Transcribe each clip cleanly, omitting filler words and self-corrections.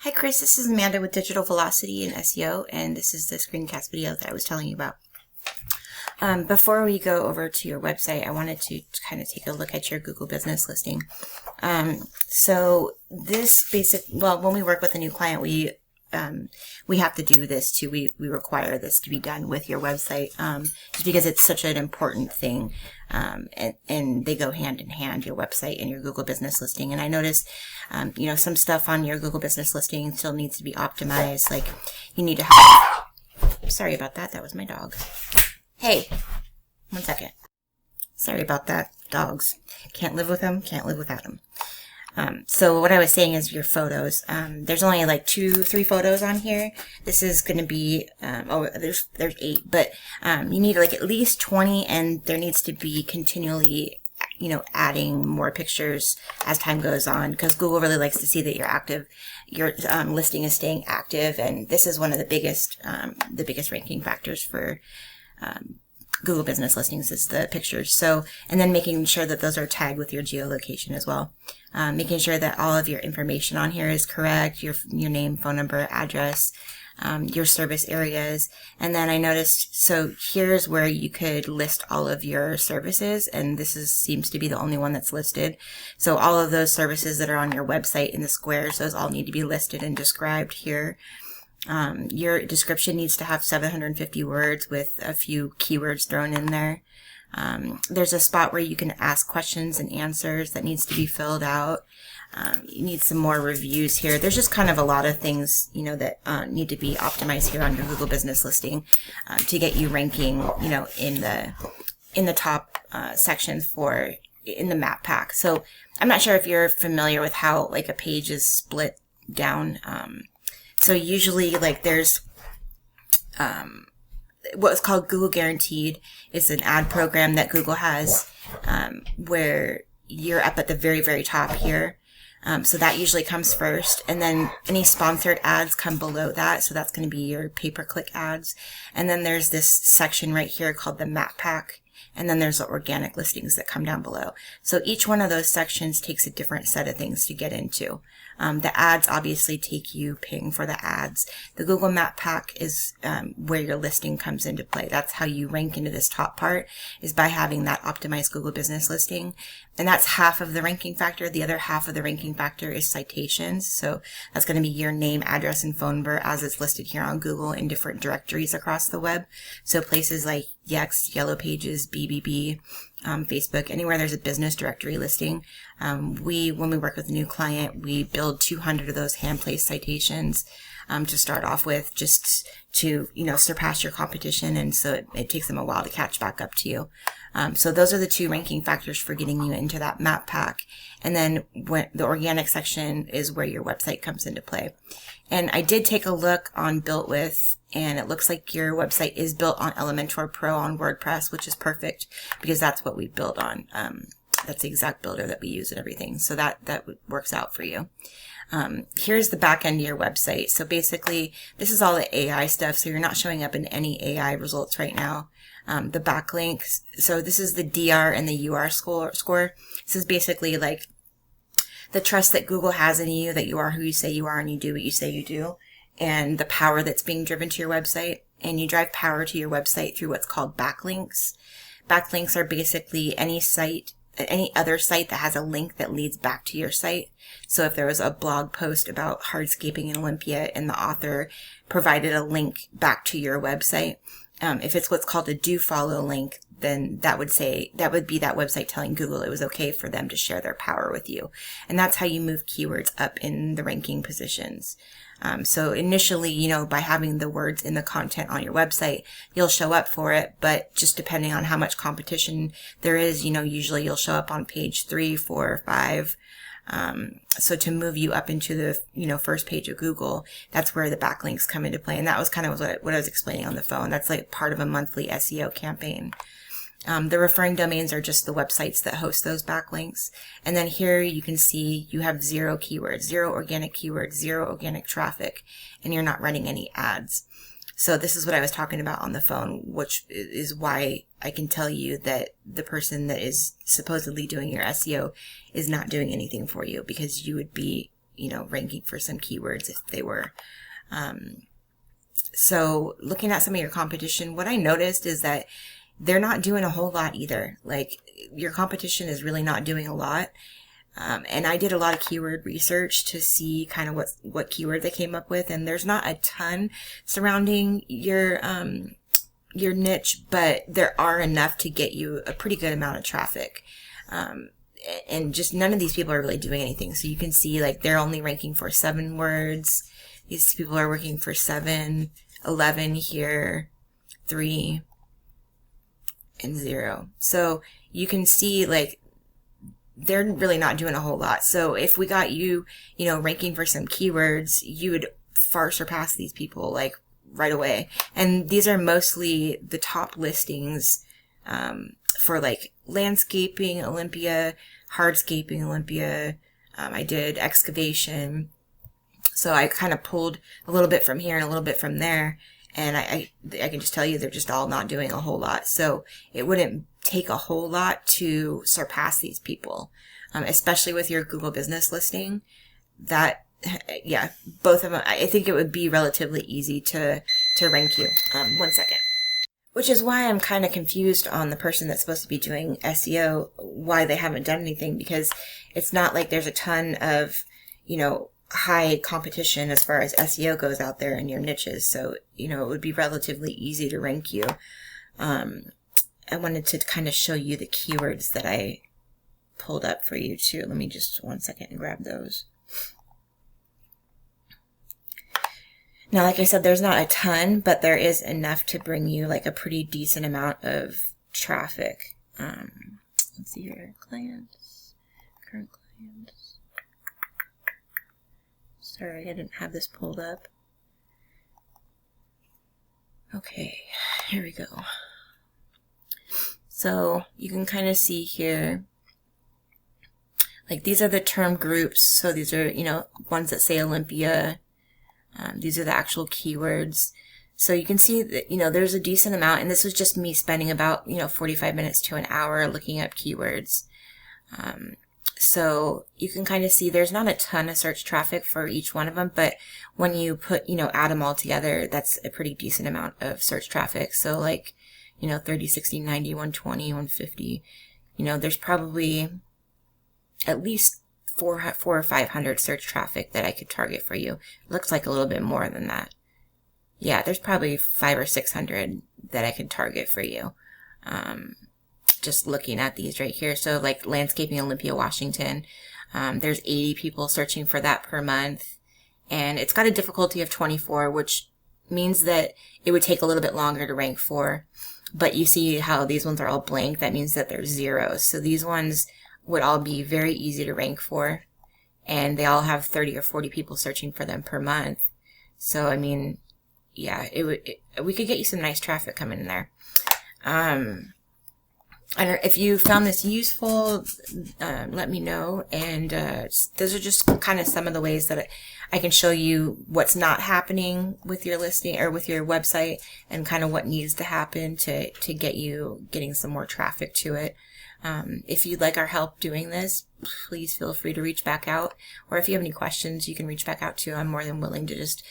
Hi Chris, this is Amanda with Digital Velocity and SEO, and this is the screencast video that I was telling you about. Before we go over to your website, I wanted to kind of take a look at your Google business listing. So this when we work with a new client, we have to do this too. We require this to be done with your website, just because it's such an important thing. And they go hand in hand, your website and your Google business listing. And I noticed, some stuff on your Google business listing still needs to be optimized. Like you need to have, sorry about that. That was my dog. Hey, 1 second. Sorry about that. Dogs. Can't live with them. Can't live without them. So what I was saying is your photos. There's only like 2-3 photos on here. This is going to be, there's 8, but, you need like at least 20, and there needs to be continually, adding more pictures as time goes on, because Google really likes to see that you're active, your listing is staying active. And this is one of the biggest ranking factors for, Google business listings is the pictures. So, and then making sure that those are tagged with your geolocation as well. Making sure that all of your information on here is correct, your name, phone number, address, your service areas. And then I noticed, so here's where you could list all of your services, and this seems to be the only one that's listed. So all of those services that are on your website in the squares, those all need to be listed and described here. Your description needs to have 750 words with a few keywords thrown in there. There's a spot where you can ask questions and answers that needs to be filled out. You need some more reviews here. There's just kind of a lot of things, that need to be optimized here on your Google business listing to get you ranking, in the top sections in the map pack. So I'm not sure if you're familiar with how like a page is split down. So usually like there's what's called Google Guaranteed. It's an ad program that Google has where you're up at the very, very top here. So that usually comes first, and then any sponsored ads come below that. So that's going to be your pay-per-click ads. And then there's this section right here called the map pack. And then there's the organic listings that come down below. So each one of those sections takes a different set of things to get into. The ads obviously take you paying for the ads. The Google Map Pack is where your listing comes into play. That's how you rank into this top part, is by having that optimized Google business listing. And that's half of the ranking factor. The other half of the ranking factor is citations. So that's going to be your name, address, and phone number as it's listed here on Google in different directories across the web. So places like Yext, Yellow Pages, BBB, Facebook, anywhere there's a business directory listing. When we work with a new client, we build 200 of those hand-placed citations to start off with, just to, surpass your competition. And so it takes them a while to catch back up to you. So those are the 2 ranking factors for getting you into that map pack. And then when the organic section is where your website comes into play. And I did take a look on Built With, and it looks like your website is built on Elementor Pro on WordPress, which is perfect because that's what we build on. That's the exact builder that we use and everything. So that works out for you. Here's the back end of your website. So basically this is all the AI stuff. So you're not showing up in any AI results right now. The backlinks. So this is the DR and the UR score. This is basically like the trust that Google has in you, that you are who you say you are and you do what you say you do, and the power that's being driven to your website. And you drive power to your website through what's called backlinks. Backlinks are basically any other site that has a link that leads back to your site. So if there was a blog post about hardscaping in Olympia and the author provided a link back to your website, if it's what's called a do follow link, then that would be that website telling Google it was okay for them to share their power with you. And that's how you move keywords up in the ranking positions. So initially, by having the words in the content on your website, you'll show up for it, but just depending on how much competition there is, usually you'll show up on page 3, 4, or 5. So to move you up into the, first page of Google, that's where the backlinks come into play. And that was kind of what I was explaining on the phone. That's like part of a monthly SEO campaign. The referring domains are just the websites that host those backlinks. And then here you can see you have 0 keywords, 0 organic keywords, 0 organic traffic, and you're not running any ads. So this is what I was talking about on the phone, which is why I can tell you that the person that is supposedly doing your SEO is not doing anything for you, because you would be, you know, ranking for some keywords if they were. So looking at some of your competition, what I noticed is that they're not doing a whole lot either. Like, your competition is really not doing a lot. And I did a lot of keyword research to see kind of what keyword they came up with. And there's not a ton surrounding your niche, but there are enough to get you a pretty good amount of traffic. And just none of these people are really doing anything. So you can see, like, they're only ranking for 7 words. These people are working for 7, 11 here, 3, and 0. So you can see, like, they're really not doing a whole lot. So if we got you, you know, ranking for some keywords, you would far surpass these people, like, right away. And these are mostly the top listings for, like, landscaping, Olympia, hardscaping, Olympia. I did excavation. So I kind of pulled a little bit from here and a little bit from there. And I can just tell you they're just all not doing a whole lot. So it wouldn't take a whole lot to surpass these people, especially with your Google business listing. That, yeah, both of them, I think it would be relatively easy to rank you. 1 second. Which is why I'm kind of confused on the person that's supposed to be doing SEO, why they haven't done anything, because it's not like there's a ton of, you know, high competition as far as SEO goes out there in your niches. So, you know, it would be relatively easy to rank you. I wanted to kind of show you the keywords that I pulled up for you too. Let me just 1 second and grab those. Now, like I said, there's not a ton, but there is enough to bring you like a pretty decent amount of traffic. Let's see here. Clients, current clients. Sorry, I didn't have this pulled up. Okay, here we go. So you can kind of see here, like, these are the term groups. So these are, you know, ones that say Olympia. These are the actual keywords. So you can see that, you know, there's a decent amount, and this was just me spending about, you know, 45 minutes to an hour looking up keywords. So you can kind of see there's not a ton of search traffic for each one of them, but when you put, you know, add them all together, that's a pretty decent amount of search traffic. So like, you know, 30, 60, 90, 120, 150, you know, there's probably at least 400 or 500 search traffic that I could target for you. Looks like a little bit more than that. Yeah, there's probably 500 or 600 that I could target for you. Just looking at these right here. So like landscaping Olympia, Washington, there's 80 people searching for that per month. And it's got a difficulty of 24, which means that it would take a little bit longer to rank for. But you see how these ones are all blank. That means that there's zeros. So these ones would all be very easy to rank for. And they all have 30 or 40 people searching for them per month. So, I mean, yeah, we could get you some nice traffic coming in there. I don't know if you found this useful, let me know. And those are just kind of some of the ways that I can show you what's not happening with your listing or with your website, and kind of what needs to happen to get you getting some more traffic to it. If you'd like our help doing this, please feel free to reach back out. Or if you have any questions, you can reach back out too. I'm more than willing to just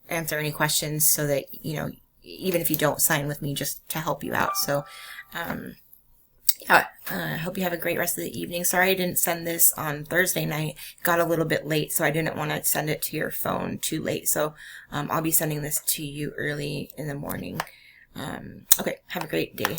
answer any questions, so that, you know, even if you don't sign with me, just to help you out. So, yeah, I hope you have a great rest of the evening. Sorry I didn't send this on Thursday night. Got a little bit late, so I didn't want to send it to your phone too late. So I'll be sending this to you early in the morning. Okay, have a great day.